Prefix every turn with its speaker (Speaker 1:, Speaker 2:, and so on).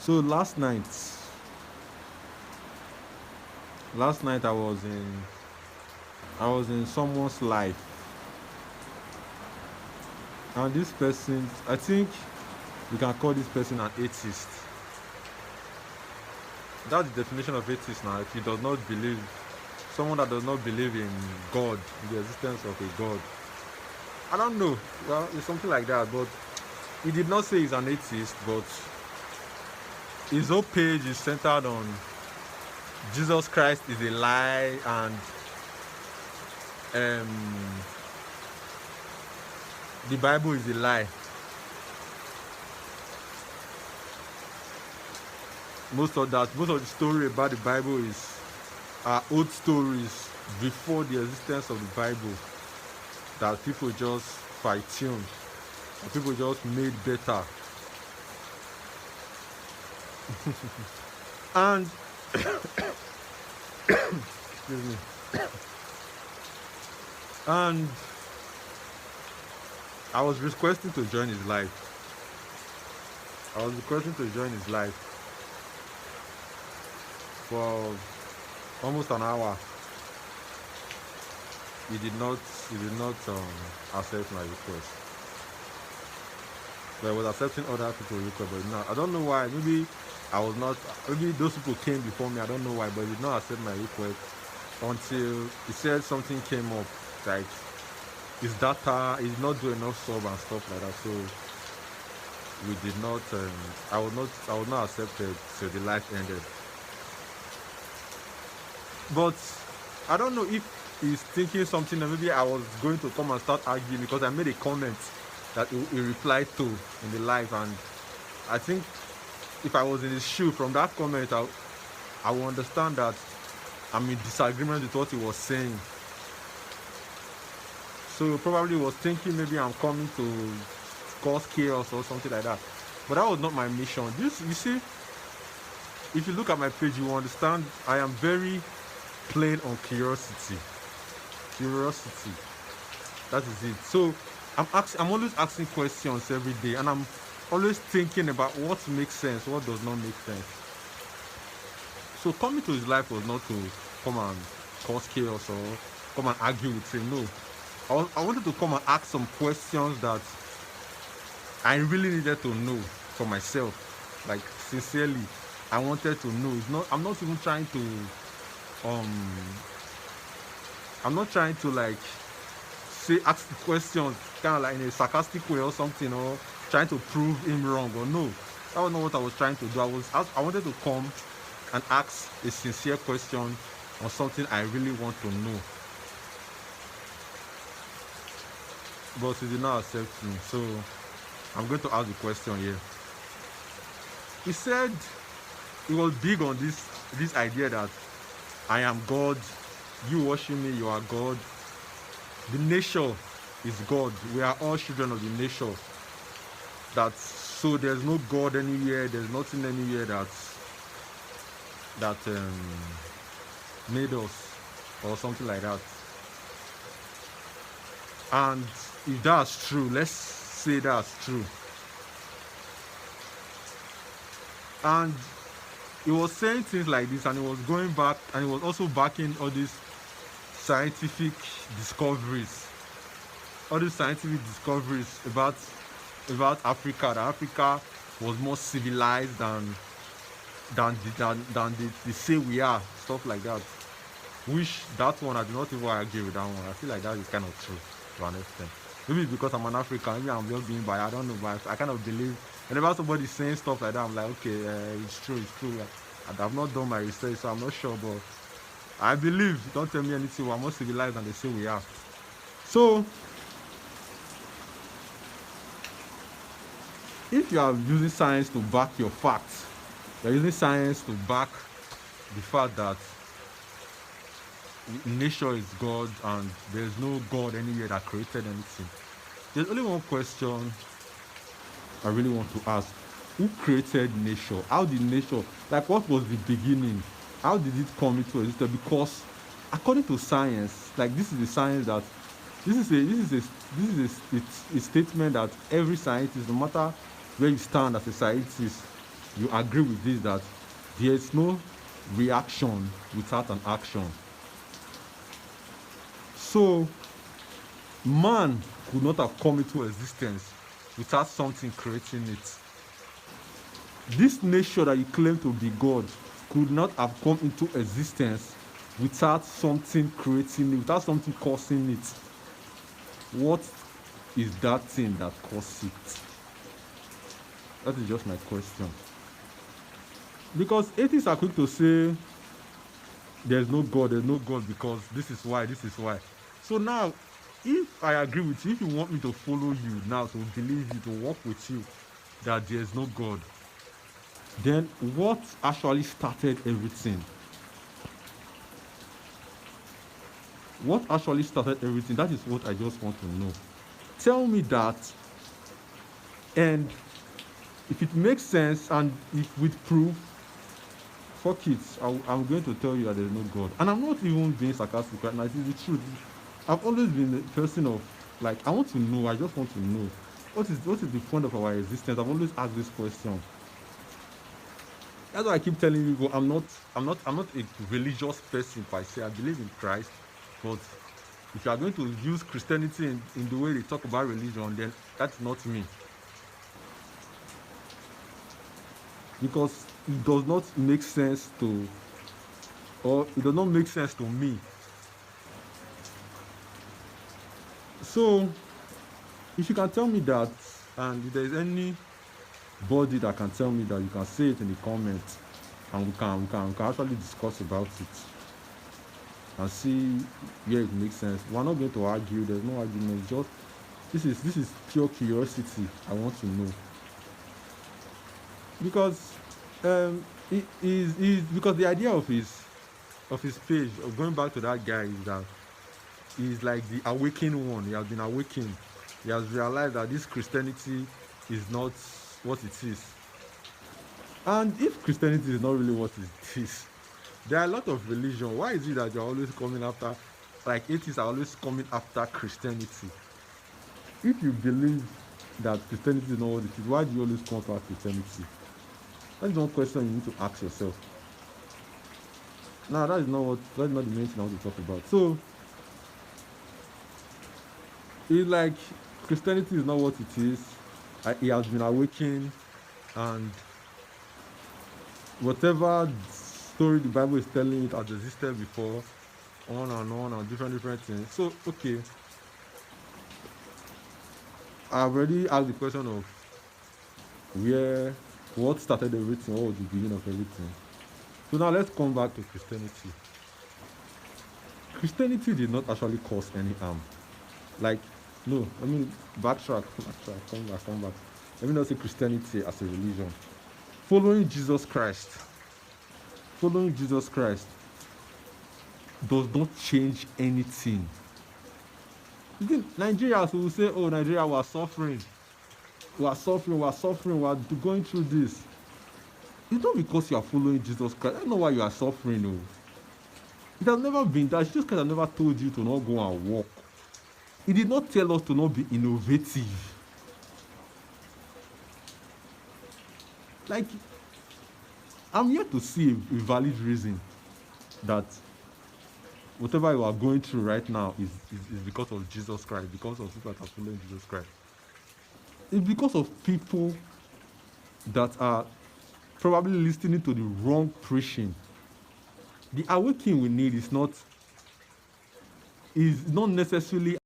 Speaker 1: So last night I was in someone's life, and this person, I think we can call this person an atheist. That's the definition of atheist now. If he does not believe, someone that does not believe in God, in the existence of a God. I don't know. Well, it's something like that, but he did not say he's an atheist, but his whole page is centered on Jesus Christ is a lie, and um, the Bible is a lie. Most of the story about the Bible are old stories before the existence of the Bible that people just fine-tuned, that people just made better. And excuse me. And I was requesting to join his life. I was requesting to join his life for almost an hour. He did not accept my request. But I was accepting other people's request, but no, I don't know why. Maybe those people came before me. I don't know why, but he did not accept my request until he said something came up, like his data is not doing enough sub and stuff like that. So we did not. I was not accepted. So the life ended. But I don't know if he's thinking something that maybe I was going to come and start arguing because I made a comment that he replied to in the live, and I think if I was in his shoe from that comment, I will understand that I'm in disagreement with what he was saying. So probably was thinking maybe I'm coming to cause chaos or something like that. But that was not my mission. This, you see, if you look at my page, you will understand I am very plain on curiosity. Curiosity. That is it. So I'm always asking questions every day, and I'm always thinking about what makes sense, what does not make sense. So coming to his life was not to come and cause chaos or come and argue with him. No, I wanted to come and ask some questions that I really needed to know for myself. Like sincerely, I wanted to know. It's not. I'm not even trying to. I'm not trying to like say ask the questions kind of like in a sarcastic way or something, or trying to prove him wrong or no. That was not what I was trying to do. I wanted to come and ask a sincere question on something I really want to know. But he did not accept me. So I'm going to ask the question here. He said he was big on this idea that I am God, you worship me, you are God. The nature is God. We are all children of the nature. That so there's no God anywhere, there's nothing anywhere that made us or something like that. And if that's true, let's say that's true. And he was saying things like this, and he was going back, and he was also backing discoveries, all these scientific discoveries about Africa. That Africa was more civilized than they say we are, stuff like that. Which that one I do not even agree with that one. I feel like that is kind of true to an extent. Maybe it's because I'm an African, maybe I'm just being biased. I don't know, but I kind of believe whenever somebody's saying stuff like that, I'm like, okay, it's true, it's true. I've not done my research, so I'm not sure, but I believe. Don't tell me anything. We're more civilized than they say we are. So, if you are using science to back your facts, you're using science to back the fact that nature is God and there's no God anywhere that created anything. There's only one question I really want to ask. Who created nature? How did nature, like what was the beginning? How did it come into existence? Because according to science, like this is the science that this is a statement that every scientist, no matter where you stand as a scientist, you agree with this, that there is no reaction without an action. So man could not have come into existence without something creating it. This nature that you claim to be God could not have come into existence without something creating it, without something causing it. What is that thing that caused it? That is just my question. Because atheists are quick to say there's no God because this is why. So now, if I agree with you, if you want me to follow you now, to believe you, to walk with you, that there's no God, then what actually started everything? What actually started everything? That is what I just want to know. Tell me that, and if it makes sense, and if with proof, fuck it, I'm going to tell you that there's no God. And I'm not even being sarcastic right now, it is the truth. I've always been a person of, like, I want to know, I just want to know. What is the point of our existence? I've always asked this question. That's why I keep telling you, I'm not a religious person per se. I believe in Christ, but if you are going to use Christianity in the way they talk about religion, then that's not me. Because it does not make sense to, or it does not make sense to me. So, if you can tell me that, and if there is anybody that can tell me that, you can say it in the comments, and we can actually discuss about it and see where it makes sense. We're not going to argue. There's no argument. Just this is pure curiosity. I want to know, because it is because the idea of his page, of going back to that guy, is that he's like the awakened one. He has been awakened. He has realized that this Christianity is not what it is. And if Christianity is not really what it is, there are a lot of religion. Why is it that you're always coming after, like atheists are always coming after Christianity? If you believe that Christianity is not what it is, why do you always come after Christianity? That's one question you need to ask yourself. Now, that's not the main thing I want to talk about. So, it's like Christianity is not what it is. It has been awakened, and whatever story the Bible is telling, it has existed before, on and different things. So, okay, I've already asked the question of what started everything, what was the beginning of everything. So now let's come back to Christianity. Christianity did not actually cause any harm. Like, no, I mean, backtrack, come back. Let me not say Christianity as a religion. Following Jesus Christ does not change anything. Nigerians will say, oh, Nigeria, we are suffering, we're going through this. It's not because you are following Jesus Christ. I don't know why you are suffering. No. It has never been that. Jesus Christ has never told you to not go and walk. He did not tell us to not be innovative. Like, I'm here to see a valid reason that whatever you are going through right now is because of Jesus Christ, because of people that are following Jesus Christ. It's because of people that are probably listening to the wrong preaching. The awakening we need is not necessarily